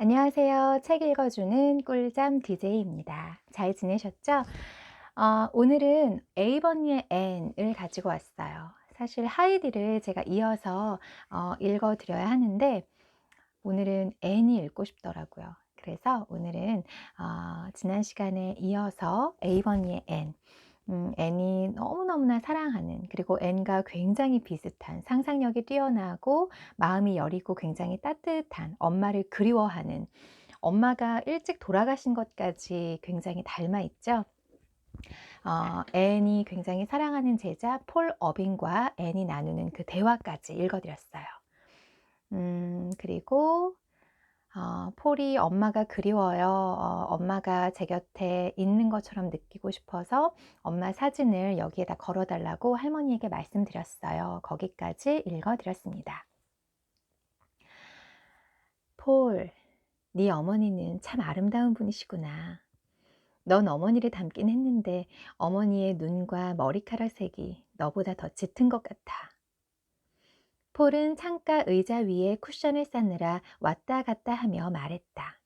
안녕하세요. 책 읽어주는 꿀잠 DJ입니다. 잘 지내셨죠? 오늘은 에이버니의 앤을 가지고 왔어요. 사실 하이디를 제가 이어서 읽어드려야 하는데 오늘은 앤이 읽고 싶더라고요. 그래서 오늘은 지난 시간에 이어서 에이버니의 앤, 앤이 너무너무나 사랑하는, 그리고 앤과 굉장히 비슷한, 상상력이 뛰어나고 마음이 여리고 굉장히 따뜻한, 엄마를 그리워하는, 엄마가 일찍 돌아가신 것까지 굉장히 닮아 있죠. 앤이 굉장히 사랑하는 제자 폴 어빙과 앤이 나누는 그 대화까지 읽어드렸어요. 그리고 폴이 엄마가 그리워요. 엄마가 제 곁에 있는 것처럼 느끼고 싶어서 엄마 사진을 여기에다 걸어달라고 할머니에게 말씀드렸어요. 거기까지 읽어드렸습니다. 폴, 네 어머니는 참 아름다운 분이시구나. 넌 어머니를 닮긴 했는데 어머니의 눈과 머리카락 색이 너보다 더 짙은 것 같아. 폴은 창가 의자 위에 쿠션을 쌓느라 왔다 갔다 하며 말했다.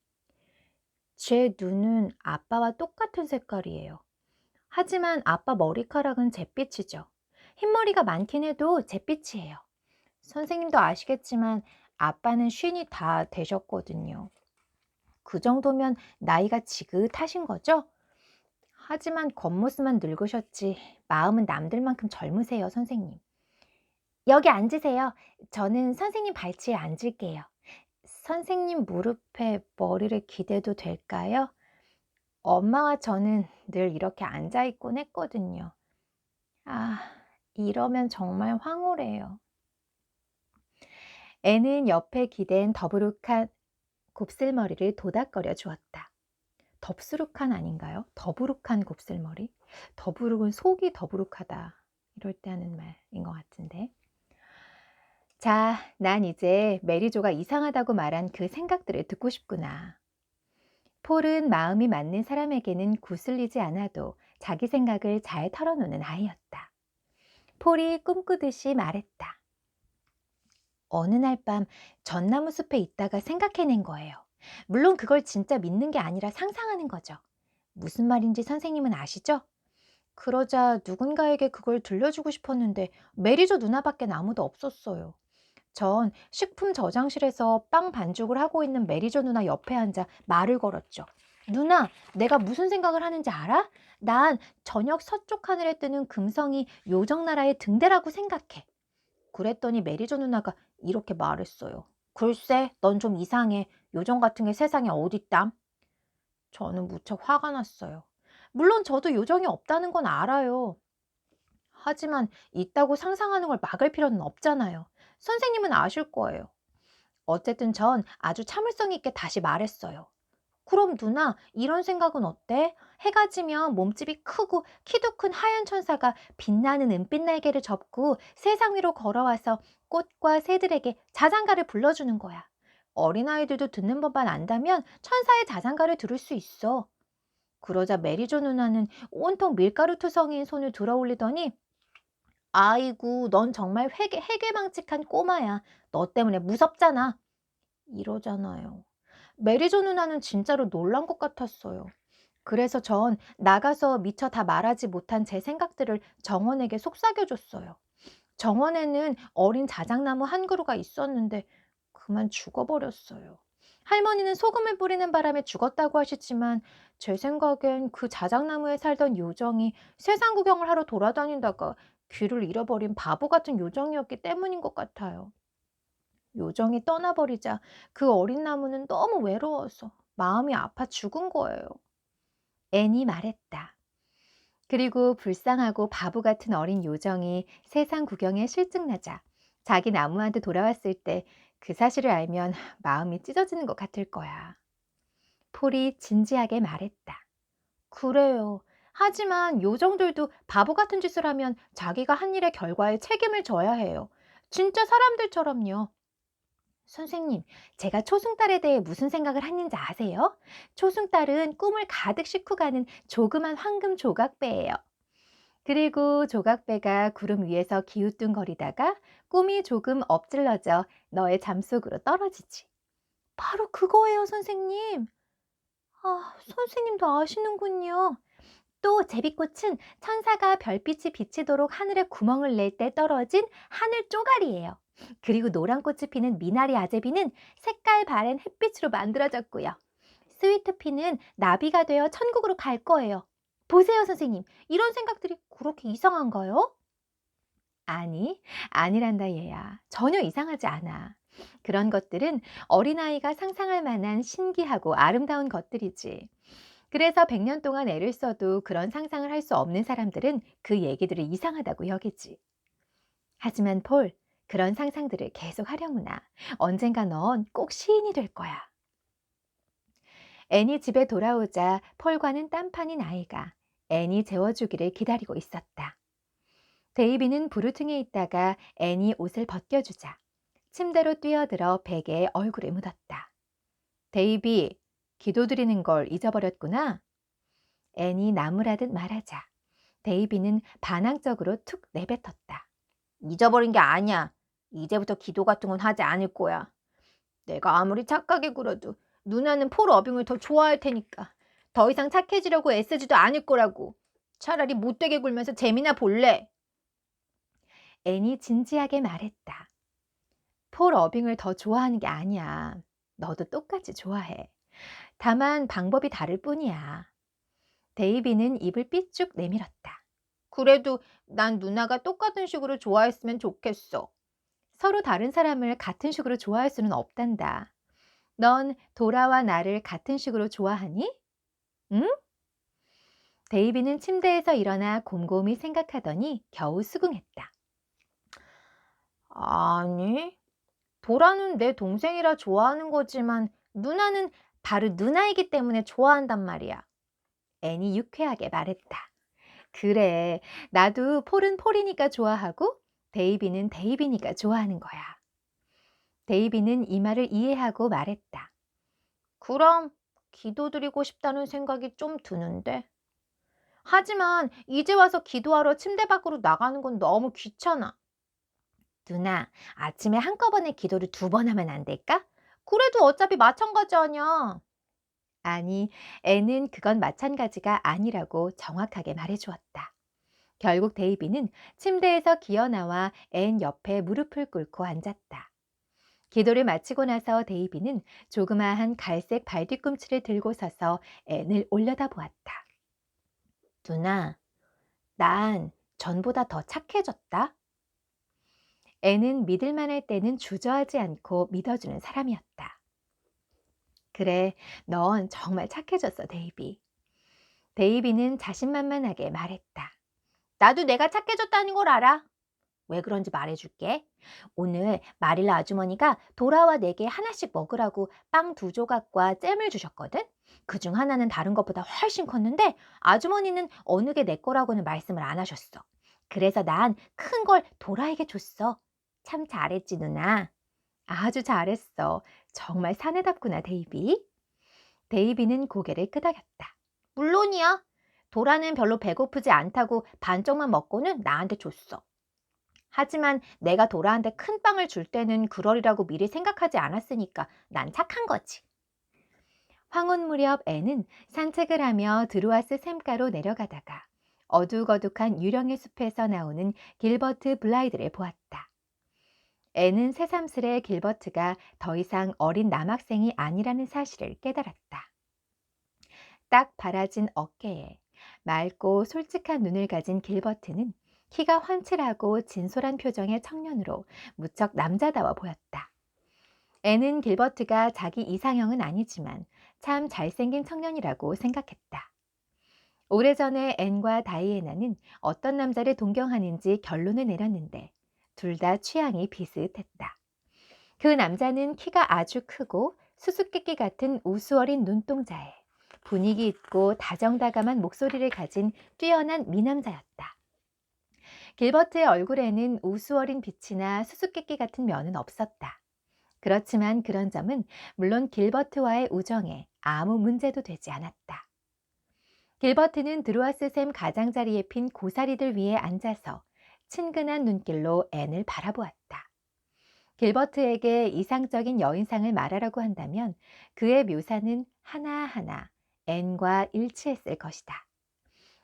제 눈은 아빠와 똑같은 색깔이에요. 하지만 아빠 머리카락은 잿빛이죠. 흰머리가 많긴 해도 잿빛이에요. 선생님도 아시겠지만 아빠는 쉰이 다 되셨거든요. 그 정도면 나이가 지긋하신 거죠? 하지만 겉모습만 늙으셨지 마음은 남들만큼 젊으세요, 선생님. 여기 앉으세요. 저는 선생님 발치에 앉을게요. 선생님 무릎에 머리를 기대도 될까요? 엄마와 저는 늘 이렇게 앉아있곤 했거든요. 아, 이러면 정말 황홀해요. 애는 옆에 기댄 더부룩한 곱슬머리를 도닥거려 주었다. 덥수룩한 아닌가요? 더부룩한 곱슬머리? 더부룩은 속이 더부룩하다. 이럴 때 하는 말인 것 같은데. 자, 난 이제 메리조가 이상하다고 말한 그 생각들을 듣고 싶구나. 폴은 마음이 맞는 사람에게는 구슬리지 않아도 자기 생각을 잘 털어놓는 아이였다. 폴이 꿈꾸듯이 말했다. 어느 날 밤 전나무 숲에 있다가 생각해낸 거예요. 물론 그걸 진짜 믿는 게 아니라 상상하는 거죠. 무슨 말인지 선생님은 아시죠? 그러자 누군가에게 그걸 들려주고 싶었는데 메리조 누나밖엔 아무도 없었어요. 전 식품 저장실에서 빵 반죽을 하고 있는 메리조 누나 옆에 앉아 말을 걸었죠. 누나, 내가 무슨 생각을 하는지 알아? 난 저녁 서쪽 하늘에 뜨는 금성이 요정나라의 등대라고 생각해. 그랬더니 메리조 누나가 이렇게 말했어요. 글쎄, 넌 좀 이상해. 요정 같은 게 세상에 어딨담? 저는 무척 화가 났어요. 물론 저도 요정이 없다는 건 알아요. 하지만 있다고 상상하는 걸 막을 필요는 없잖아요. 선생님은 아실 거예요. 어쨌든 전 아주 참을성 있게 다시 말했어요. 그럼 누나, 이런 생각은 어때? 해가 지면 몸집이 크고 키도 큰 하얀 천사가 빛나는 은빛 날개를 접고 세상 위로 걸어와서 꽃과 새들에게 자장가를 불러주는 거야. 어린아이들도 듣는 법만 안다면 천사의 자장가를 들을 수 있어. 그러자 메리조 누나는 온통 밀가루 투성이인 손을 들어 올리더니 아이고, 넌 정말 해괴망측한 꼬마야. 너 때문에 무섭잖아. 이러잖아요. 메리조 누나는 진짜로 놀란 것 같았어요. 그래서 전 나가서 미처 다 말하지 못한 제 생각들을 정원에게 속삭여줬어요. 정원에는 어린 자작나무 한 그루가 있었는데 그만 죽어버렸어요. 할머니는 소금을 뿌리는 바람에 죽었다고 하시지만 제 생각엔 그 자작나무에 살던 요정이 세상 구경을 하러 돌아다니다가 귀를 잃어버린 바보 같은 요정이었기 때문인 것 같아요. 요정이 떠나버리자 그 어린 나무는 너무 외로워서 마음이 아파 죽은 거예요. 애니 말했다. 그리고 불쌍하고 바보 같은 어린 요정이 세상 구경에 실증나자 자기 나무한테 돌아왔을 때 그 사실을 알면 마음이 찢어지는 것 같을 거야. 폴이 진지하게 말했다. 그래요. 하지만 요정들도 바보 같은 짓을 하면 자기가 한 일의 결과에 책임을 져야 해요. 진짜 사람들처럼요. 선생님, 제가 초승달에 대해 무슨 생각을 했는지 아세요? 초승달은 꿈을 가득 싣고 가는 조그만 황금 조각배예요. 그리고 조각배가 구름 위에서 기우뚱거리다가 꿈이 조금 엎질러져 너의 잠속으로 떨어지지. 바로 그거예요, 선생님. 아, 선생님도 아시는군요. 또 제비꽃은 천사가 별빛이 비치도록 하늘에 구멍을 낼 때 떨어진 하늘 쪼가리예요. 그리고 노란 꽃이 피는 미나리 아제비는 색깔 바랜 햇빛으로 만들어졌고요. 스위트피는 나비가 되어 천국으로 갈 거예요. 보세요, 선생님. 이런 생각들이 그렇게 이상한가요? 아니, 아니란다 얘야. 전혀 이상하지 않아. 그런 것들은 어린아이가 상상할 만한 신기하고 아름다운 것들이지. 그래서 100년 동안 애를 써도 그런 상상을 할 수 없는 사람들은 그 얘기들을 이상하다고 여기지. 하지만 폴, 그런 상상들을 계속 하려무나 언젠가 넌 꼭 시인이 될 거야. 앤이 집에 돌아오자 폴과는 딴판인 아이가 앤이 재워주기를 기다리고 있었다. 데이비는 부르퉁에 있다가 앤이 옷을 벗겨주자 침대로 뛰어들어 베개에 얼굴을 묻었다. 데이비, 기도드리는 걸 잊어버렸구나. 앤이 나무라듯 말하자 데이비는 반항적으로 툭 내뱉었다. 잊어버린 게 아니야. 이제부터 기도 같은 건 하지 않을 거야. 내가 아무리 착하게 굴어도 누나는 폴 어빙을 더 좋아할 테니까 더 이상 착해지려고 애쓰지도 않을 거라고. 차라리 못되게 굴면서 재미나 볼래. 앤이 진지하게 말했다. 폴 어빙을 더 좋아하는 게 아니야. 너도 똑같이 좋아해. 다만 방법이 다를 뿐이야. 데이비는 입을 삐쭉 내밀었다. 그래도 난 누나가 똑같은 식으로 좋아했으면 좋겠어. 서로 다른 사람을 같은 식으로 좋아할 수는 없단다. 넌 도라와 나를 같은 식으로 좋아하니? 응? 데이비는 침대에서 일어나 곰곰이 생각하더니 겨우 수긍했다. 아니, 도라는 내 동생이라 좋아하는 거지만 누나는 바로 누나이기 때문에 좋아한단 말이야. 앤이 유쾌하게 말했다. 그래, 나도 폴은 폴이니까 좋아하고 데이비는 데이비니까 좋아하는 거야. 데이비는 이 말을 이해하고 말했다. 그럼 기도드리고 싶다는 생각이 좀 드는데. 하지만 이제 와서 기도하러 침대 밖으로 나가는 건 너무 귀찮아. 누나, 아침에 한꺼번에 기도를 2번 하면 안 될까? 그래도 어차피 마찬가지 아니야. 아니, 애는 그건 마찬가지가 아니라고 정확하게 말해주었다. 결국 데이비는 침대에서 기어나와 앤 옆에 무릎을 꿇고 앉았다. 기도를 마치고 나서 데이비는 조그마한 갈색 발뒤꿈치를 들고 서서 앤을 올려다보았다. 누나, 난 전보다 더 착해졌다. 앤은 믿을 만할 때는 주저하지 않고 믿어주는 사람이었다. 그래, 넌 정말 착해졌어, 데이비. 데이비는 자신만만하게 말했다. 나도 내가 착해졌다는 걸 알아. 왜 그런지 말해줄게. 오늘 마릴라 아주머니가 도라와 내게 하나씩 먹으라고 빵 2조각과 잼을 주셨거든. 그중 하나는 다른 것보다 훨씬 컸는데 아주머니는 어느 게 내 거라고는 말씀을 안 하셨어. 그래서 난 큰 걸 도라에게 줬어. 참 잘했지, 누나. 아주 잘했어. 정말 사내답구나, 데이비. 데이비는 고개를 끄덕였다. 물론이야. 도라는 별로 배고프지 않다고 반쪽만 먹고는 나한테 줬어. 하지만 내가 도라한테 큰 빵을 줄 때는 그러리라고 미리 생각하지 않았으니까 난 착한 거지. 황혼 무렵 앤은 산책을 하며 드루아스 샘가로 내려가다가 어둑어둑한 유령의 숲에서 나오는 길버트 블라이드를 보았다. 앤은 새삼스레 길버트가 더 이상 어린 남학생이 아니라는 사실을 깨달았다. 딱 바라진 어깨에 맑고 솔직한 눈을 가진 길버트는 키가 훤칠하고 진솔한 표정의 청년으로 무척 남자다워 보였다. 앤은 길버트가 자기 이상형은 아니지만 참 잘생긴 청년이라고 생각했다. 오래전에 앤과 다이애나는 어떤 남자를 동경하는지 결론을 내렸는데 둘 다 취향이 비슷했다. 그 남자는 키가 아주 크고 수수께끼 같은 우스어린 눈동자에 분위기 있고 다정다감한 목소리를 가진 뛰어난 미남자였다. 길버트의 얼굴에는 우스어린 빛이나 수수께끼 같은 면은 없었다. 그렇지만 그런 점은 물론 길버트와의 우정에 아무 문제도 되지 않았다. 길버트는 드루아스 샘 가장자리에 핀 고사리들 위에 앉아서 친근한 눈길로 앤을 바라보았다. 길버트에게 이상적인 여인상을 말하라고 한다면 그의 묘사는 하나하나 앤과 일치했을 것이다.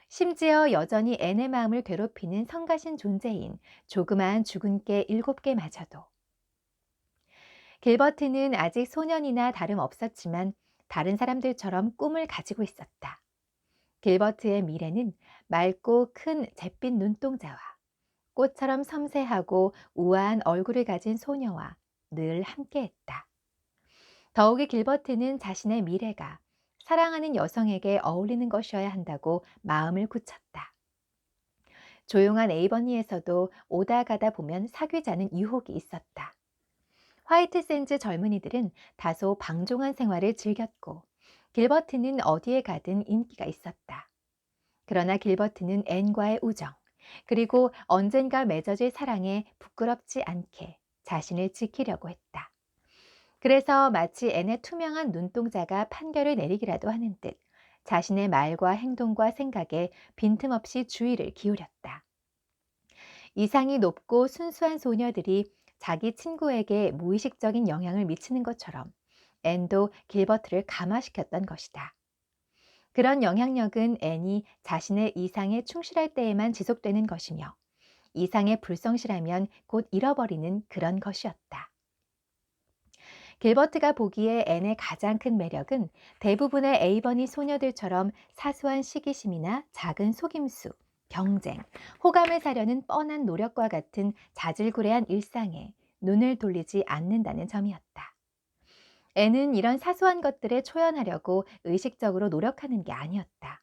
심지어 여전히 앤의 마음을 괴롭히는 성가신 존재인 조그마한 죽은 깨 7개마저도. 길버트는 아직 소년이나 다름없었지만 다른 사람들처럼 꿈을 가지고 있었다. 길버트의 미래는 맑고 큰 잿빛 눈동자와 꽃처럼 섬세하고 우아한 얼굴을 가진 소녀와 늘 함께했다. 더욱이 길버트는 자신의 미래가 사랑하는 여성에게 어울리는 것이어야 한다고 마음을 굳혔다. 조용한 에이버니에서도 오다 가다 보면 사귀자는 유혹이 있었다. 화이트 샌즈 젊은이들은 다소 방종한 생활을 즐겼고 길버트는 어디에 가든 인기가 있었다. 그러나 길버트는 앤과의 우정, 그리고 언젠가 맺어질 사랑에 부끄럽지 않게 자신을 지키려고 했다. 그래서 마치 앤의 투명한 눈동자가 판결을 내리기라도 하는 듯 자신의 말과 행동과 생각에 빈틈없이 주의를 기울였다. 이상이 높고 순수한 소녀들이 자기 친구에게 무의식적인 영향을 미치는 것처럼 앤도 길버트를 감화시켰던 것이다. 그런 영향력은 앤이 자신의 이상에 충실할 때에만 지속되는 것이며 이상에 불성실하면 곧 잃어버리는 그런 것이었다. 길버트가 보기에 앤의 가장 큰 매력은 대부분의 에이버니 소녀들처럼 사소한 시기심이나 작은 속임수, 경쟁, 호감을 사려는 뻔한 노력과 같은 자질구레한 일상에 눈을 돌리지 않는다는 점이었다. 앤은 이런 사소한 것들에 초연하려고 의식적으로 노력하는 게 아니었다.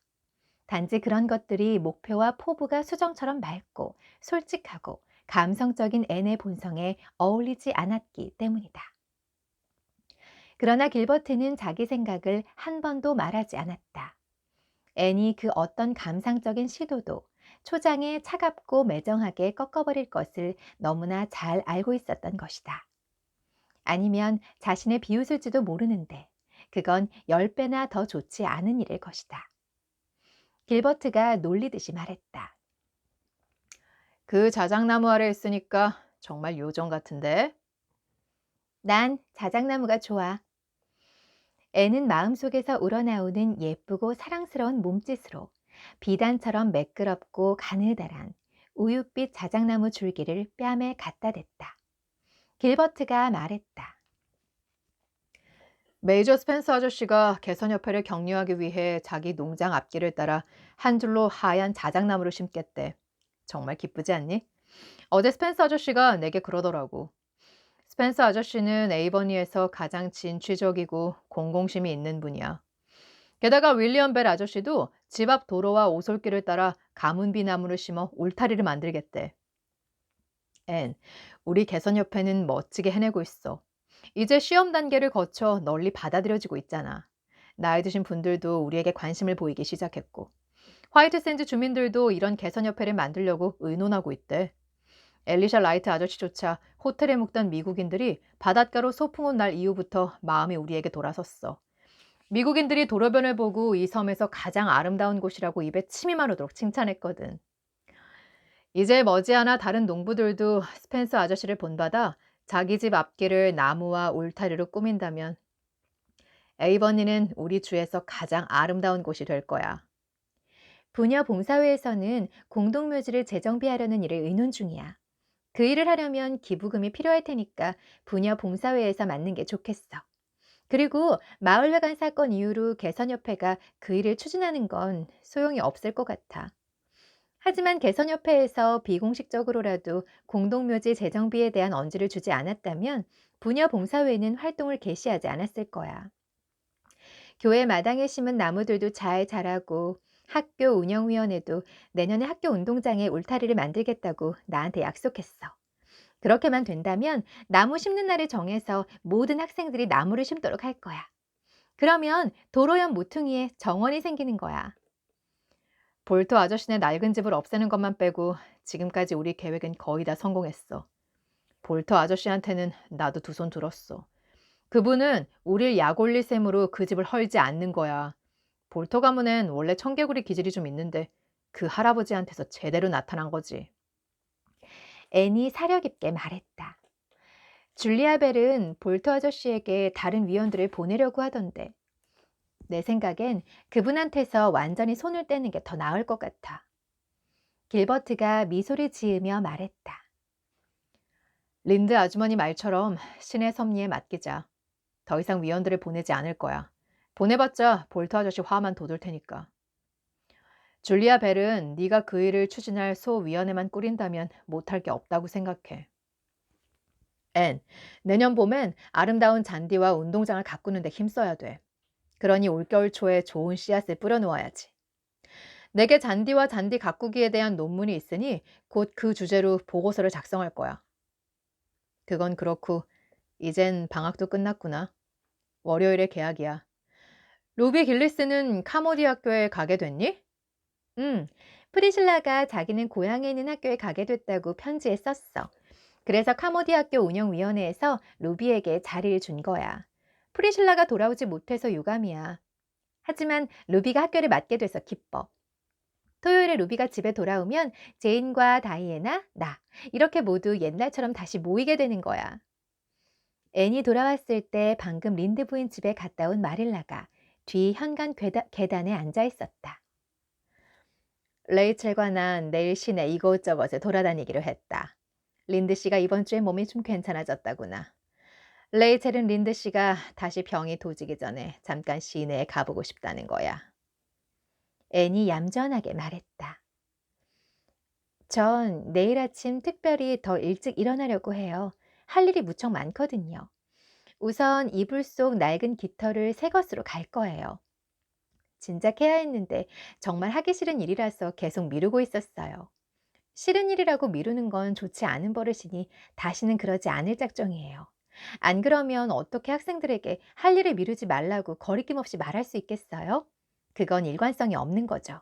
단지 그런 것들이 목표와 포부가 수정처럼 맑고 솔직하고 감성적인 앤의 본성에 어울리지 않았기 때문이다. 그러나 길버트는 자기 생각을 한 번도 말하지 않았다. 앤이 그 어떤 감상적인 시도도 초장에 차갑고 매정하게 꺾어버릴 것을 너무나 잘 알고 있었던 것이다. 아니면 자신의 비웃을지도 모르는데 그건 10배나 더 좋지 않은 일일 것이다. 길버트가 놀리듯이 말했다. 그 자작나무 아래 있으니까 정말 요정 같은데? 난 자작나무가 좋아. 애는 마음속에서 우러나오는 예쁘고 사랑스러운 몸짓으로 비단처럼 매끄럽고 가느다란 우윳빛 자작나무 줄기를 뺨에 갖다 댔다. 길버트가 말했다. 메이저 스펜서 아저씨가 개선협회를 격려하기 위해 자기 농장 앞길을 따라 한 줄로 하얀 자작나무를 심겠대. 정말 기쁘지 않니? 어제 스펜서 아저씨가 내게 그러더라고. 스펜서 아저씨는 에이버니에서 가장 진취적이고 공공심이 있는 분이야. 게다가 윌리엄 벨 아저씨도 집 앞 도로와 오솔길을 따라 가문비 나무를 심어 울타리를 만들겠대. 앤, 우리 개선협회는 멋지게 해내고 있어. 이제 시험 단계를 거쳐 널리 받아들여지고 있잖아. 나이 드신 분들도 우리에게 관심을 보이기 시작했고, 화이트 샌즈 주민들도 이런 개선협회를 만들려고 의논하고 있대. 엘리샤 라이트 아저씨조차 호텔에 묵던 미국인들이 바닷가로 소풍 온 날 이후부터 마음이 우리에게 돌아섰어. 미국인들이 도로변을 보고 이 섬에서 가장 아름다운 곳이라고 입에 침이 마르도록 칭찬했거든. 이제 머지않아 다른 농부들도 스펜서 아저씨를 본받아 자기 집 앞길을 나무와 울타리로 꾸민다면 에이버니는 우리 주에서 가장 아름다운 곳이 될 거야. 부녀 봉사회에서는 공동묘지를 재정비하려는 일을 의논 중이야. 그 일을 하려면 기부금이 필요할 테니까 부녀 봉사회에서 맡는 게 좋겠어. 그리고 마을회관 사건 이후로 개선협회가 그 일을 추진하는 건 소용이 없을 것 같아. 하지만 개선협회에서 비공식적으로라도 공동묘지 재정비에 대한 언지를 주지 않았다면 부녀 봉사회는 활동을 개시하지 않았을 거야. 교회 마당에 심은 나무들도 잘 자라고 학교 운영위원회도 내년에 학교 운동장에 울타리를 만들겠다고 나한테 약속했어. 그렇게만 된다면 나무 심는 날을 정해서 모든 학생들이 나무를 심도록 할 거야. 그러면 도로 옆 모퉁이에 정원이 생기는 거야. 볼터 아저씨네 낡은 집을 없애는 것만 빼고 지금까지 우리 계획은 거의 다 성공했어. 볼터 아저씨한테는 나도 두 손 들었어. 그분은 우릴 약 올릴 셈으로 그 집을 헐지 않는 거야. 볼터 가문엔 원래 청개구리 기질이 좀 있는데 그 할아버지한테서 제대로 나타난 거지. 앤이 사려 깊게 말했다. 줄리아 벨은 볼트 아저씨에게 다른 위원들을 보내려고 하던데 내 생각엔 그분한테서 완전히 손을 떼는 게 더 나을 것 같아. 길버트가 미소를 지으며 말했다. 린드 아주머니 말처럼 신의 섭리에 맡기자. 더 이상 위원들을 보내지 않을 거야. 보내봤자 볼트 아저씨 화만 돋을 테니까. 줄리아 벨은 네가 그 일을 추진할 소위원회만 꾸린다면 못할 게 없다고 생각해. 앤, 내년 봄엔 아름다운 잔디와 운동장을 가꾸는 데 힘써야 돼. 그러니 올겨울 초에 좋은 씨앗을 뿌려놓아야지. 내게 잔디와 잔디 가꾸기에 대한 논문이 있으니 곧 그 주제로 보고서를 작성할 거야. 그건 그렇고 이젠 방학도 끝났구나. 월요일에 개학이야. 로비 길리스는 카모디 학교에 가게 됐니? 응. 프리실라가 자기는 고향에 있는 학교에 가게 됐다고 편지에 썼어. 그래서 카모디 학교 운영위원회에서 루비에게 자리를 준 거야. 프리실라가 돌아오지 못해서 유감이야. 하지만 루비가 학교를 맡게 돼서 기뻐. 토요일에 루비가 집에 돌아오면 제인과 다이애나, 나 이렇게 모두 옛날처럼 다시 모이게 되는 거야. 앤이 돌아왔을 때 방금 린드 부인 집에 갔다 온 마릴라가 뒤 현관 계단에 앉아 있었다. 레이첼과 난 내일 시내 이곳저곳에 돌아다니기로 했다. 린드 씨가 이번 주에 몸이 좀 괜찮아졌다구나. 레이첼은 린드 씨가 다시 병이 도지기 전에 잠깐 시내에 가보고 싶다는 거야. 앤이 얌전하게 말했다. 전 내일 아침 특별히 더 일찍 일어나려고 해요. 할 일이 무척 많거든요. 우선 이불 속 낡은 깃털을 새 것으로 갈 거예요. 진작 해야 했는데 정말 하기 싫은 일이라서 계속 미루고 있었어요. 싫은 일이라고 미루는 건 좋지 않은 버릇이니 다시는 그러지 않을 작정이에요. 안 그러면 어떻게 학생들에게 할 일을 미루지 말라고 거리낌 없이 말할 수 있겠어요? 그건 일관성이 없는 거죠.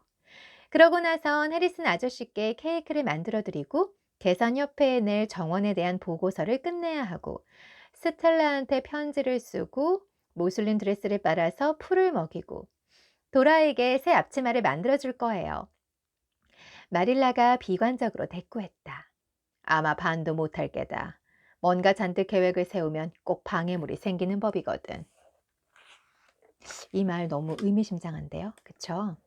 그러고 나선 해리슨 아저씨께 케이크를 만들어 드리고 개선협회에 낼 정원에 대한 보고서를 끝내야 하고 스텔라한테 편지를 쓰고 모슬린 드레스를 빨아서 풀을 먹이고 도라에게 새 앞치마를 만들어 줄 거예요. 마릴라가 비관적으로 대꾸했다. 아마 반도 못할 게다. 뭔가 잔뜩 계획을 세우면 꼭 방해물이 생기는 법이거든. 이 말 너무 의미심장한데요. 그쵸?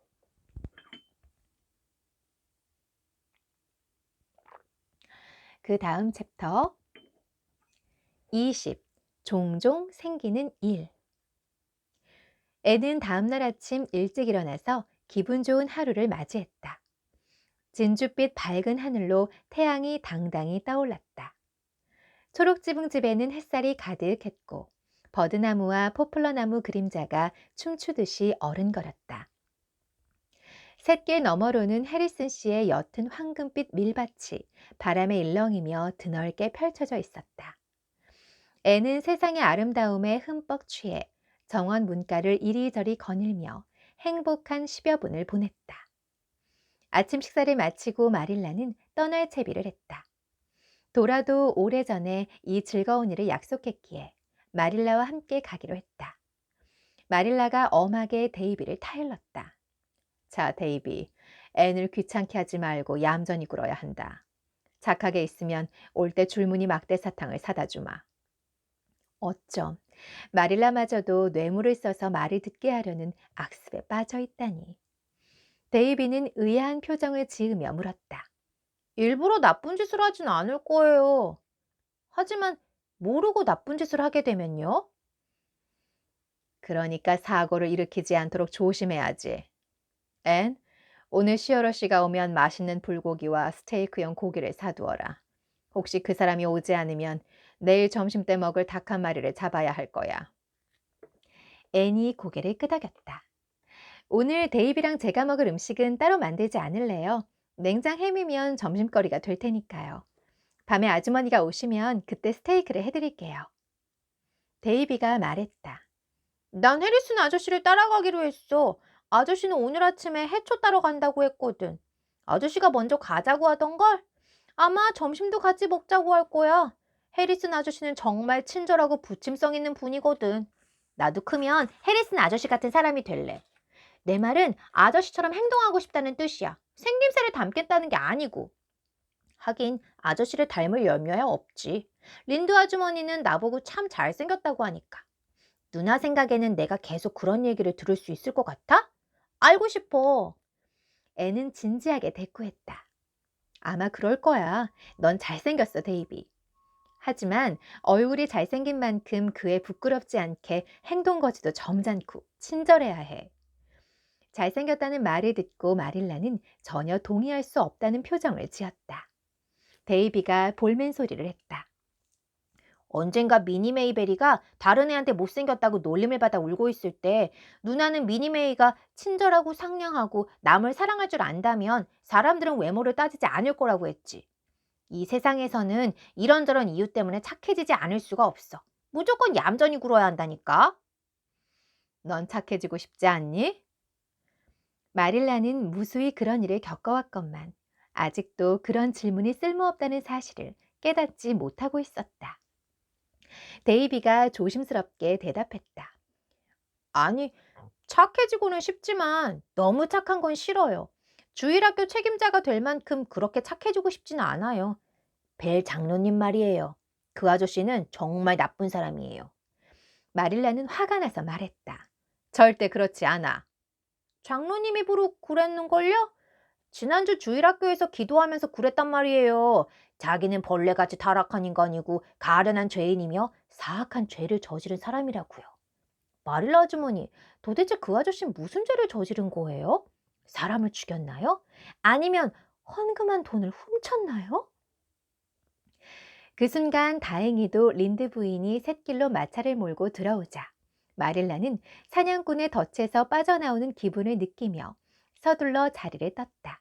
그 다음 챕터 20. 종종 생기는 일. 애는 다음날 아침 일찍 일어나서 기분 좋은 하루를 맞이했다. 진주빛 밝은 하늘로 태양이 당당히 떠올랐다. 초록지붕집에는 햇살이 가득했고 버드나무와 포플러나무 그림자가 춤추듯이 어른거렸다. 샛길 너머로는 해리슨 씨의 옅은 황금빛 밀밭이 바람에 일렁이며 드넓게 펼쳐져 있었다. 애는 세상의 아름다움에 흠뻑 취해 정원 문가를 이리저리 거닐며 행복한 10여 분을 보냈다. 아침 식사를 마치고 마릴라는 떠날 채비를 했다. 도라도 오래전에 이 즐거운 일을 약속했기에 마릴라와 함께 가기로 했다. 마릴라가 엄하게 데이비를 타일렀다. 자, 데이비, 앤을 귀찮게 하지 말고 얌전히 굴어야 한다. 착하게 있으면 올 때 줄무늬 막대 사탕을 사다 주마. 어쩜 마릴라마저도 뇌물을 써서 말을 듣게 하려는 악습에 빠져 있다니. 데이비는 의아한 표정을 지으며 물었다. 일부러 나쁜 짓을 하진 않을 거예요. 하지만 모르고 나쁜 짓을 하게 되면요? 그러니까 사고를 일으키지 않도록 조심해야지. 앤, 오늘 시어러 씨가 오면 맛있는 불고기와 스테이크용 고기를 사두어라. 혹시 그 사람이 오지 않으면 내일 점심 때 먹을 닭 한 마리를 잡아야 할 거야. 앤이 고개를 끄덕였다. 오늘 데이비랑 제가 먹을 음식은 따로 만들지 않을래요. 냉장 햄이면 점심거리가 될 테니까요. 밤에 아주머니가 오시면 그때 스테이크를 해드릴게요. 데이비가 말했다. 난 해리슨 아저씨를 따라가기로 했어. 아저씨는 오늘 아침에 해초 따러 간다고 했거든. 아저씨가 먼저 가자고 하던걸? 아마 점심도 같이 먹자고 할 거야. 해리슨 아저씨는 정말 친절하고 부침성 있는 분이거든. 나도 크면 해리슨 아저씨 같은 사람이 될래. 내 말은 아저씨처럼 행동하고 싶다는 뜻이야. 생김새를 닮겠다는 게 아니고. 하긴 아저씨를 닮을 염려야 없지. 린드 아주머니는 나보고 참 잘생겼다고 하니까. 누나 생각에는 내가 계속 그런 얘기를 들을 수 있을 것 같아? 알고 싶어. 애는 진지하게 대꾸했다. 아마 그럴 거야. 넌 잘생겼어, 데이비. 하지만 얼굴이 잘생긴 만큼 그에 부끄럽지 않게 행동 거지도 점잖고 친절해야 해. 잘생겼다는 말을 듣고 마릴라는 전혀 동의할 수 없다는 표정을 지었다. 데이비가 볼멘 소리를 했다. 언젠가 미니 메이베리가 다른 애한테 못생겼다고 놀림을 받아 울고 있을 때 누나는 미니 메이가 친절하고 상냥하고 남을 사랑할 줄 안다면 사람들은 외모를 따지지 않을 거라고 했지. 이 세상에서는 이런저런 이유 때문에 착해지지 않을 수가 없어. 무조건 얌전히 굴어야 한다니까. 넌 착해지고 싶지 않니? 마릴라는 무수히 그런 일을 겪어왔건만 아직도 그런 질문이 쓸모없다는 사실을 깨닫지 못하고 있었다. 데이비가 조심스럽게 대답했다. 아니, 착해지고는 싶지만 너무 착한 건 싫어요. 주일학교 책임자가 될 만큼 그렇게 착해지고 싶지는 않아요. 벨 장로님 말이에요. 그 아저씨는 정말 나쁜 사람이에요. 마릴라는 화가 나서 말했다. 절대 그렇지 않아. 장로님이 부르 그랬는걸요? 지난주 주일학교에서 기도하면서 그랬단 말이에요. 자기는 벌레같이 타락한 인간이고 가련한 죄인이며 사악한 죄를 저지른 사람이라고요. 마릴라 아주머니, 도대체 그 아저씨는 무슨 죄를 저지른 거예요? 사람을 죽였나요? 아니면 헌금한 돈을 훔쳤나요? 그 순간 다행히도 린드 부인이 샛길로 마차를 몰고 들어오자 마릴라는 사냥꾼의 덫에서 빠져나오는 기분을 느끼며 서둘러 자리를 떴다.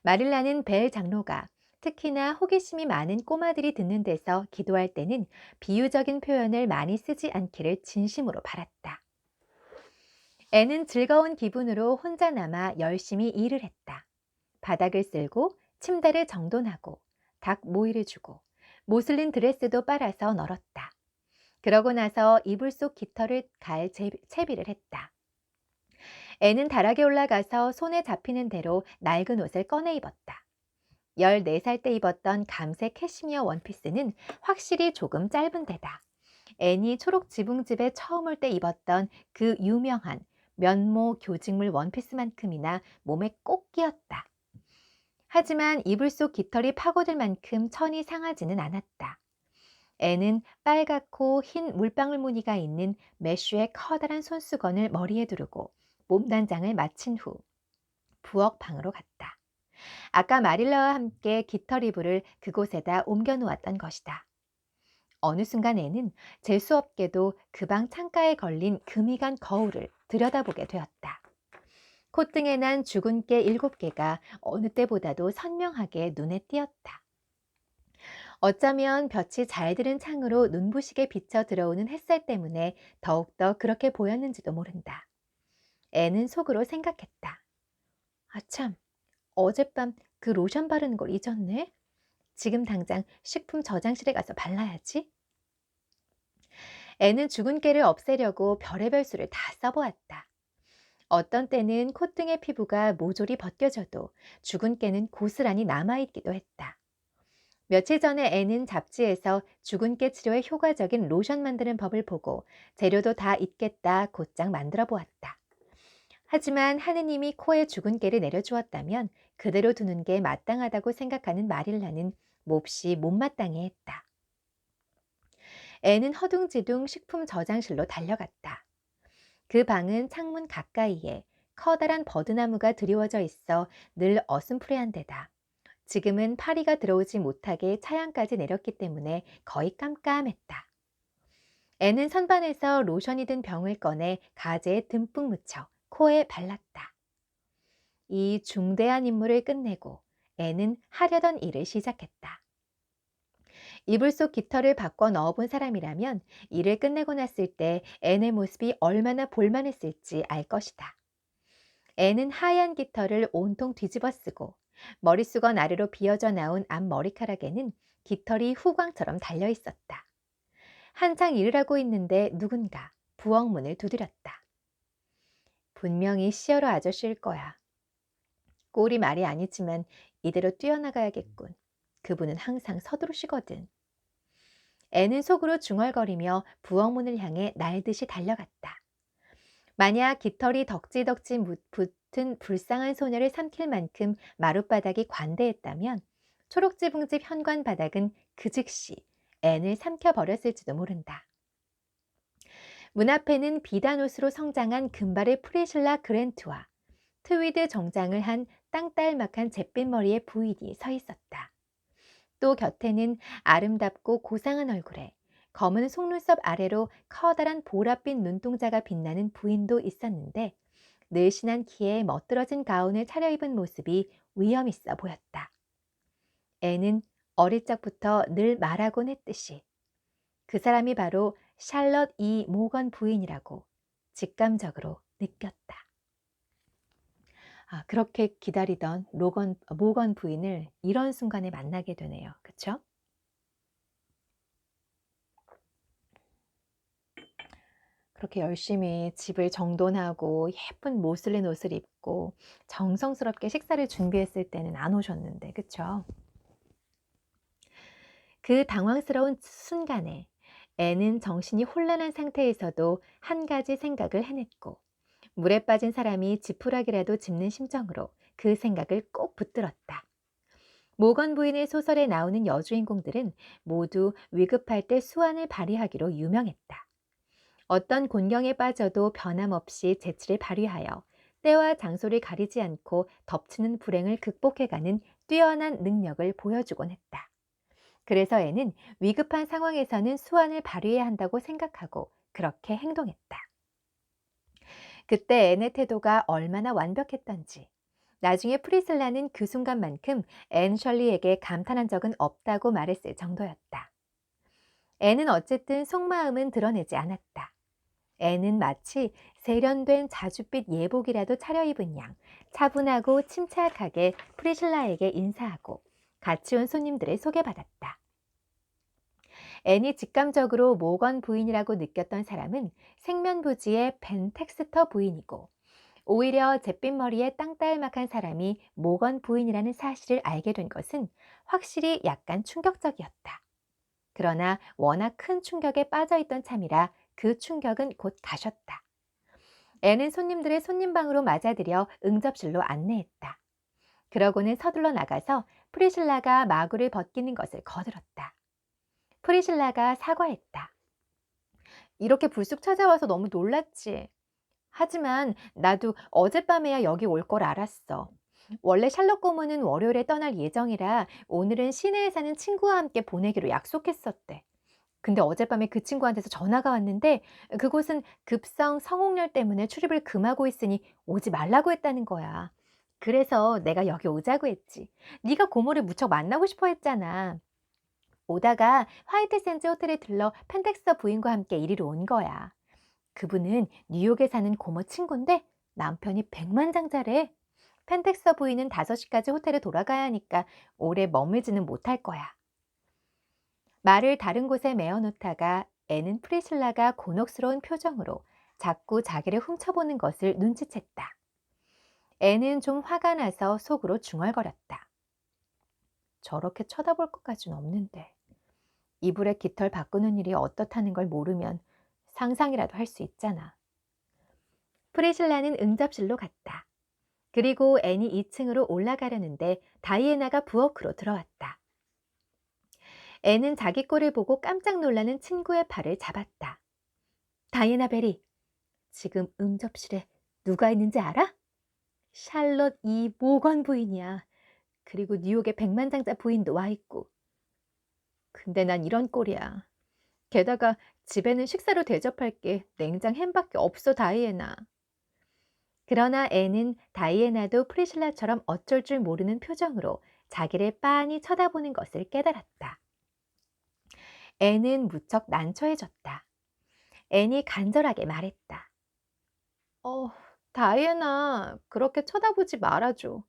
마릴라는 벨 장로가 특히나 호기심이 많은 꼬마들이 듣는 데서 기도할 때는 비유적인 표현을 많이 쓰지 않기를 진심으로 바랐다. 애는 즐거운 기분으로 혼자 남아 열심히 일을 했다. 바닥을 쓸고 침대를 정돈하고 닭 모이를 주고 모슬린 드레스도 빨아서 널었다. 그러고 나서 이불 속 깃털을 갈 채비를 했다. 애는 다락에 올라가서 손에 잡히는 대로 낡은 옷을 꺼내 입었다. 14살 때 입었던 감색 캐시미어 원피스는 확실히 조금 짧은 데다 애니 초록 지붕집에 처음 올 때 입었던 그 유명한 면모 교직물 원피스만큼이나 몸에 꼭 끼었다. 하지만 이불 속 깃털이 파고들 만큼 천이 상하지는 않았다. 애는 빨갛고 흰 물방울 무늬가 있는 메쉬의 커다란 손수건을 머리에 두르고 몸단장을 마친 후 부엌 방으로 갔다. 아까 마릴라와 함께 깃털 이불을 그곳에다 옮겨 놓았던 것이다. 어느 순간 애는 재수없게도 그 방 창가에 걸린 금이 간 거울을 들여다보게 되었다. 콧등에 난 죽은 깨 7개가 어느 때보다도 선명하게 눈에 띄었다. 어쩌면 볕이 잘 드는 창으로 눈부시게 비쳐 들어오는 햇살 때문에 더욱더 그렇게 보였는지도 모른다. 애는 속으로 생각했다. 아참, 어젯밤 그 로션 바르는 걸 잊었네? 지금 당장 식품 저장실에 가서 발라야지. 애는 죽은 깨를 없애려고 별의별 수를 다 써보았다. 어떤 때는 콧등의 피부가 모조리 벗겨져도 죽은 깨는 고스란히 남아있기도 했다. 며칠 전에 애는 잡지에서 죽은 깨 치료에 효과적인 로션 만드는 법을 보고 재료도 다 있겠다 곧장 만들어 보았다. 하지만 하느님이 코에 죽은 깨를 내려주었다면 그대로 두는 게 마땅하다고 생각하는 마릴라는 몹시 못마땅해 했다. 애는 허둥지둥 식품 저장실로 달려갔다. 그 방은 창문 가까이에 커다란 버드나무가 드리워져 있어 늘 어슴푸레한 데다 지금은 파리가 들어오지 못하게 차양까지 내렸기 때문에 거의 깜깜했다. 애는 선반에서 로션이 든 병을 꺼내 가재에 듬뿍 묻혀 코에 발랐다. 이 중대한 임무를 끝내고 애는 하려던 일을 시작했다. 이불 속 깃털을 바꿔 넣어본 사람이라면 일을 끝내고 났을 때 앤의 모습이 얼마나 볼만했을지 알 것이다. 앤은 하얀 깃털을 온통 뒤집어 쓰고 머릿수건 아래로 비어져 나온 앞머리카락에는 깃털이 후광처럼 달려 있었다. 한창 일을 하고 있는데 누군가 부엌 문을 두드렸다. 분명히 시어러 아저씨일 거야. 꼴이 말이 아니지만 이대로 뛰어나가야겠군. 그분은 항상 서두르시거든. 애는 속으로 중얼거리며 부엌문을 향해 날듯이 달려갔다. 만약 깃털이 덕지덕지 붙은 불쌍한 소녀를 삼킬 만큼 마룻바닥이 관대했다면 초록지붕집 현관 바닥은 그 즉시 앤을 삼켜버렸을지도 모른다. 문 앞에는 비단 옷으로 성장한 금발의 프리실라 그랜트와 트위드 정장을 한 땅딸막한 잿빛 머리의 부인이 서 있었다. 또 곁에는 아름답고 고상한 얼굴에 검은 속눈썹 아래로 커다란 보랏빛 눈동자가 빛나는 부인도 있었는데 늘씬한 키에 멋들어진 가운을 차려입은 모습이 위험 있어 보였다. 애는 어릴 적부터 늘 말하곤 했듯이 그 사람이 바로 샬럿 이 모건 부인이라고 직감적으로 느꼈다. 그렇게 기다리던 모건 부인을 이런 순간에 만나게 되네요. 그쵸? 그렇게 열심히 집을 정돈하고 예쁜 모슬린 옷을 입고 정성스럽게 식사를 준비했을 때는 안 오셨는데, 그쵸? 그 당황스러운 순간에 애는 정신이 혼란한 상태에서도 한 가지 생각을 해냈고 물에 빠진 사람이 지푸라기라도 짚는 심정으로 그 생각을 꼭 붙들었다. 모건 부인의 소설에 나오는 여주인공들은 모두 위급할 때 수완을 발휘하기로 유명했다. 어떤 곤경에 빠져도 변함없이 재치를 발휘하여 때와 장소를 가리지 않고 덮치는 불행을 극복해가는 뛰어난 능력을 보여주곤 했다. 그래서 애는 위급한 상황에서는 수완을 발휘해야 한다고 생각하고 그렇게 행동했다. 그때 앤의 태도가 얼마나 완벽했던지 나중에 프리슬라는 그 순간만큼 앤 셜리에게 감탄한 적은 없다고 말했을 정도였다. 앤은 어쨌든 속마음은 드러내지 않았다. 앤은 마치 세련된 자줏빛 예복이라도 차려입은 양 차분하고 침착하게 프리실라에게 인사하고 같이 온 손님들을 소개받았다. 앤이 직감적으로 모건 부인이라고 느꼈던 사람은 생면부지의 벤 텍스터 부인이고 오히려 잿빛 머리의 땅딸막한 사람이 모건 부인이라는 사실을 알게 된 것은 확실히 약간 충격적이었다. 그러나 워낙 큰 충격에 빠져있던 참이라 그 충격은 곧 가셨다. 앤은 손님들의 손님방으로 맞아들여 응접실로 안내했다. 그러고는 서둘러 나가서 프리실라가 마구를 벗기는 것을 거들었다. 프리실라가 사과했다. 이렇게 불쑥 찾아와서 너무 놀랐지. 하지만 나도 어젯밤에야 여기 올 걸 알았어. 원래 샬럿 고모는 월요일에 떠날 예정이라 오늘은 시내에 사는 친구와 함께 보내기로 약속했었대. 근데 어젯밤에 그 친구한테서 전화가 왔는데 그곳은 급성 성홍열 때문에 출입을 금하고 있으니 오지 말라고 했다는 거야. 그래서 내가 여기 오자고 했지. 네가 고모를 무척 만나고 싶어 했잖아. 오다가 화이트 샌즈 호텔에 들러 펜텍서 부인과 함께 이리로 온 거야. 그분은 뉴욕에 사는 고모 친구인데 남편이 백만장자래. 펜텍서 부인은 5시까지 호텔에 돌아가야 하니까 오래 머물지는 못할 거야. 말을 다른 곳에 메어놓다가 애는 프리실라가 곤혹스러운 표정으로 자꾸 자기를 훔쳐보는 것을 눈치챘다. 애는 좀 화가 나서 속으로 중얼거렸다. 저렇게 쳐다볼 것까진 없는데 이불에 깃털 바꾸는 일이 어떻다는 걸 모르면 상상이라도 할 수 있잖아. 프리실라는 응접실로 갔다. 그리고 앤이 2층으로 올라가려는데 다이애나가 부엌으로 들어왔다. 앤은 자기 꼴을 보고 깜짝 놀라는 친구의 팔을 잡았다. 다이애나 베리, 지금 응접실에 누가 있는지 알아? 샬럿 이 모건 부인이야. 그리고 뉴욕의 백만장자 부인도 와 있고. 근데 난 이런 꼴이야. 게다가 집에는 식사로 대접할 게 냉장 햄밖에 없어, 다이애나. 그러나 애는 다이애나도 프리실라처럼 어쩔 줄 모르는 표정으로 자기를 빤히 쳐다보는 것을 깨달았다. 애는 무척 난처해졌다. 앤이 간절하게 말했다. 어, 다이애나, 그렇게 쳐다보지 말아줘.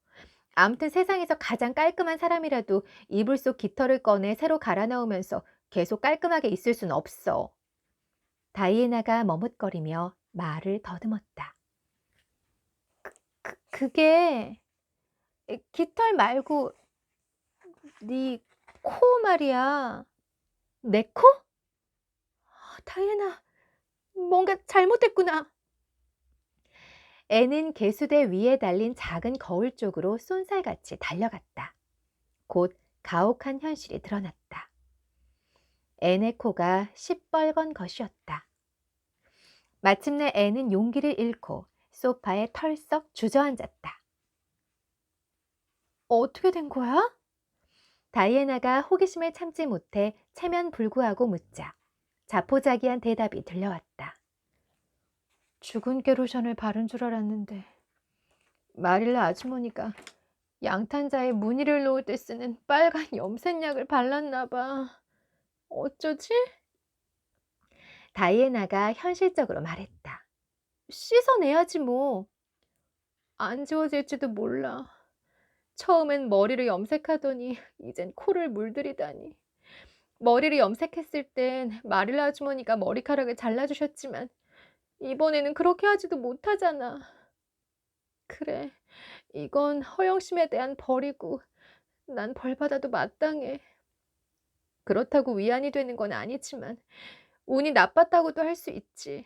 아무튼 세상에서 가장 깔끔한 사람이라도 이불 속 깃털을 꺼내 새로 갈아 넣으면서 계속 깔끔하게 있을 순 없어. 다이애나가 머뭇거리며 말을 더듬었다. 그게 깃털 말고 네 코 말이야. 내 코? 다이애나, 뭔가 잘못됐구나. 애는 개수대 위에 달린 작은 거울 쪽으로 쏜살같이 달려갔다. 곧 가혹한 현실이 드러났다. 앤의 코가 시뻘건 것이었다. 마침내 앤은 용기를 잃고 소파에 털썩 주저앉았다. 어떻게 된 거야? 다이애나가 호기심을 참지 못해 체면불구하고 묻자 자포자기한 대답이 들려왔다. 죽은 게로션을 바른 줄 알았는데 마릴라 아주머니가 양탄자에 무늬를 놓을 때 쓰는 빨간 염색약을 발랐나 봐. 어쩌지? 다이애나가 현실적으로 말했다. 씻어내야지 뭐. 안 지워질지도 몰라. 처음엔 머리를 염색하더니 이젠 코를 물들이다니. 머리를 염색했을 땐 마릴라 아주머니가 머리카락을 잘라주셨지만 이번에는 그렇게 하지도 못하잖아. 그래, 이건 허영심에 대한 벌이고 난 벌받아도 마땅해. 그렇다고 위안이 되는 건 아니지만 운이 나빴다고도 할 수 있지.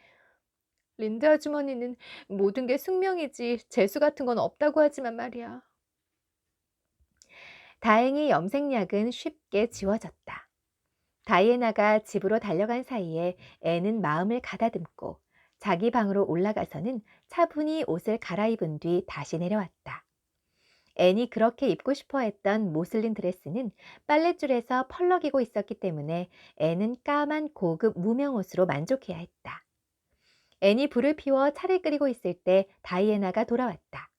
린드 아주머니는 모든 게 숙명이지 재수 같은 건 없다고 하지만 말이야. 다행히 염색약은 쉽게 지워졌다. 다이애나가 집으로 달려간 사이에 애는 마음을 가다듬고 자기 방으로 올라가서는 차분히 옷을 갈아입은 뒤 다시 내려왔다. 앤이 그렇게 입고 싶어 했던 모슬린 드레스는 빨랫줄에서 펄럭이고 있었기 때문에 앤은 까만 고급 무명 옷으로 만족해야 했다. 앤이 불을 피워 차를 끓이고 있을 때 다이애나가 돌아왔다.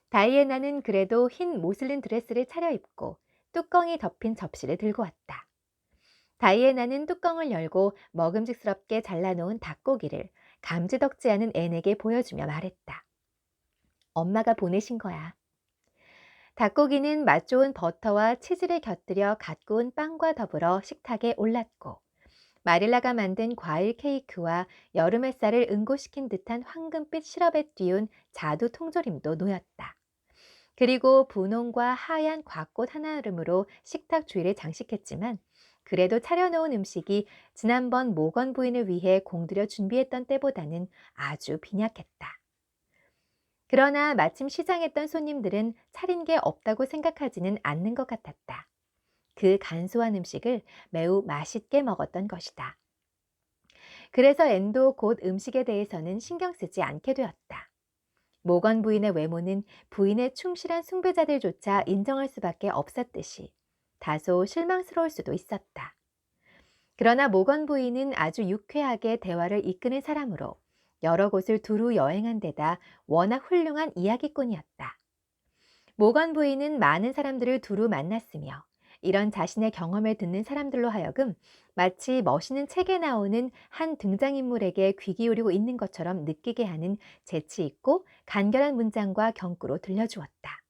다이애나는 그래도 흰 모슬린 드레스를 차려입고 뚜껑이 덮인 접시를 들고 왔다. 다이애나는 뚜껑을 열고 먹음직스럽게 잘라놓은 닭고기를 감지덕지 않은 앤에게 보여주며 말했다. 엄마가 보내신 거야. 닭고기는 맛 좋은 버터와 치즈를 곁들여 갓 구운 빵과 더불어 식탁에 올랐고 마릴라가 만든 과일 케이크와 여름 햇살을 응고시킨 듯한 황금빛 시럽에 띄운 자두 통조림도 놓였다. 그리고 분홍과 하얀 곽꽃 하나름으로 식탁 주위를 장식했지만 그래도 차려놓은 음식이 지난번 모건 부인을 위해 공들여 준비했던 때보다는 아주 빈약했다. 그러나 마침 시장했던 손님들은 차린 게 없다고 생각하지는 않는 것 같았다. 그 간소한 음식을 매우 맛있게 먹었던 것이다. 그래서 앤도 곧 음식에 대해서는 신경 쓰지 않게 되었다. 모건 부인의 외모는 부인의 충실한 숭배자들조차 인정할 수밖에 없었듯이 다소 실망스러울 수도 있었다. 그러나 모건 부인은 아주 유쾌하게 대화를 이끄는 사람으로 여러 곳을 두루 여행한 데다 워낙 훌륭한 이야기꾼이었다. 모건 부인은 많은 사람들을 두루 만났으며 이런 자신의 경험을 듣는 사람들로 하여금 마치 멋있는 책에 나오는 한 등장인물에게 귀 기울이고 있는 것처럼 느끼게 하는 재치 있고 간결한 문장과 경구로 들려주었다.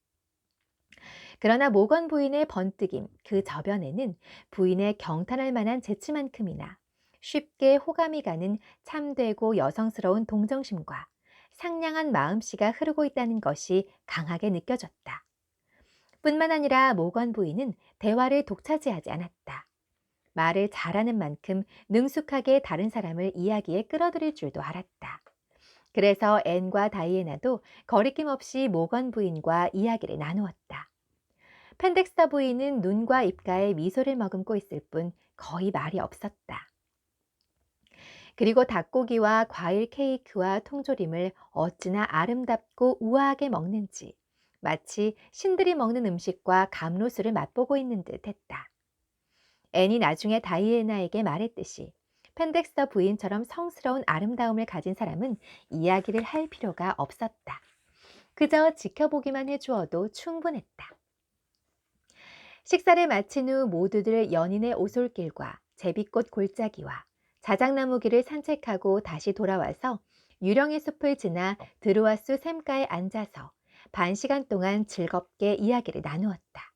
그러나 모건 부인의 번뜩임 그 저변에는 부인의 경탄할 만한 재치만큼이나 쉽게 호감이 가는 참되고 여성스러운 동정심과 상냥한 마음씨가 흐르고 있다는 것이 강하게 느껴졌다. 뿐만 아니라 모건 부인은 대화를 독차지하지 않았다. 말을 잘하는 만큼 능숙하게 다른 사람을 이야기에 끌어들일 줄도 알았다. 그래서 앤과 다이애나도 거리낌 없이 모건 부인과 이야기를 나누었다. 펜덱스터 부인은 눈과 입가에 미소를 머금고 있을 뿐 거의 말이 없었다. 그리고 닭고기와 과일 케이크와 통조림을 어찌나 아름답고 우아하게 먹는지 마치 신들이 먹는 음식과 감로수를 맛보고 있는 듯 했다. 앤이 나중에 다이애나에게 말했듯이 펜덱스터 부인처럼 성스러운 아름다움을 가진 사람은 이야기를 할 필요가 없었다. 그저 지켜보기만 해주어도 충분했다. 식사를 마친 후 모두들 연인의 오솔길과 제비꽃 골짜기와 자작나무길을 산책하고 다시 돌아와서 유령의 숲을 지나 드루아스 샘가에 앉아서 반 시간 동안 즐겁게 이야기를 나누었다.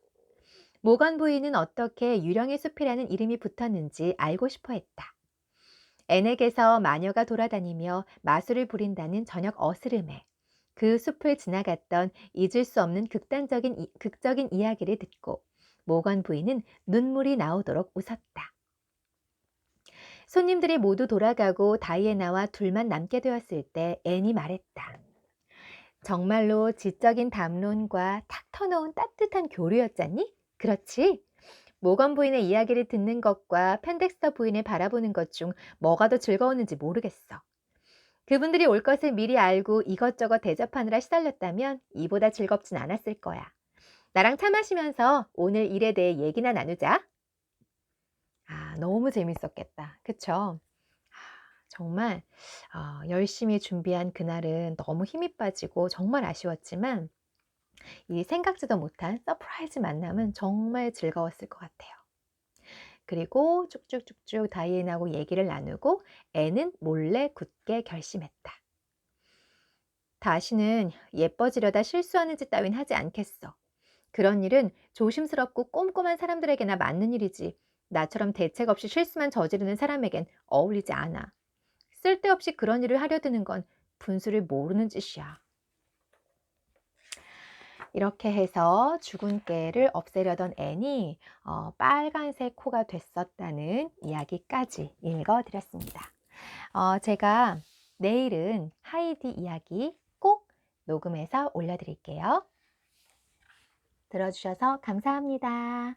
모건 부인은 어떻게 유령의 숲이라는 이름이 붙었는지 알고 싶어 했다. 앤에게서 마녀가 돌아다니며 마술을 부린다는 저녁 어스름에 그 숲을 지나갔던 잊을 수 없는 극적인 이야기를 듣고 모건 부인은 눈물이 나오도록 웃었다. 손님들이 모두 돌아가고 다이애나와 둘만 남게 되었을 때 앤이 말했다. 정말로 지적인 담론과 탁 터놓은 따뜻한 교류였잖니? 그렇지? 모건 부인의 이야기를 듣는 것과 펜덱스터 부인을 바라보는 것 중 뭐가 더 즐거웠는지 모르겠어. 그분들이 올 것을 미리 알고 이것저것 대접하느라 시달렸다면 이보다 즐겁진 않았을 거야. 나랑 차 마시면서 오늘 일에 대해 얘기나 나누자. 아, 너무 재밌었겠다. 그쵸? 정말 열심히 준비한 그날은 너무 힘이 빠지고 정말 아쉬웠지만 이 생각지도 못한 서프라이즈 만남은 정말 즐거웠을 것 같아요. 그리고 쭉쭉쭉쭉 다이앤하고 얘기를 나누고 애는 몰래 굳게 결심했다. 다시는 예뻐지려다 실수하는 짓 따윈 하지 않겠어. 그런 일은 조심스럽고 꼼꼼한 사람들에게나 맞는 일이지. 나처럼 대책 없이 실수만 저지르는 사람에겐 어울리지 않아. 쓸데없이 그런 일을 하려 드는 건 분수를 모르는 짓이야. 이렇게 해서 죽은 깨를 없애려던 앤이 빨간색 코가 됐었다는 이야기까지 읽어드렸습니다. 제가 내일은 하이디 이야기 꼭 녹음해서 올려드릴게요. 들어주셔서 감사합니다.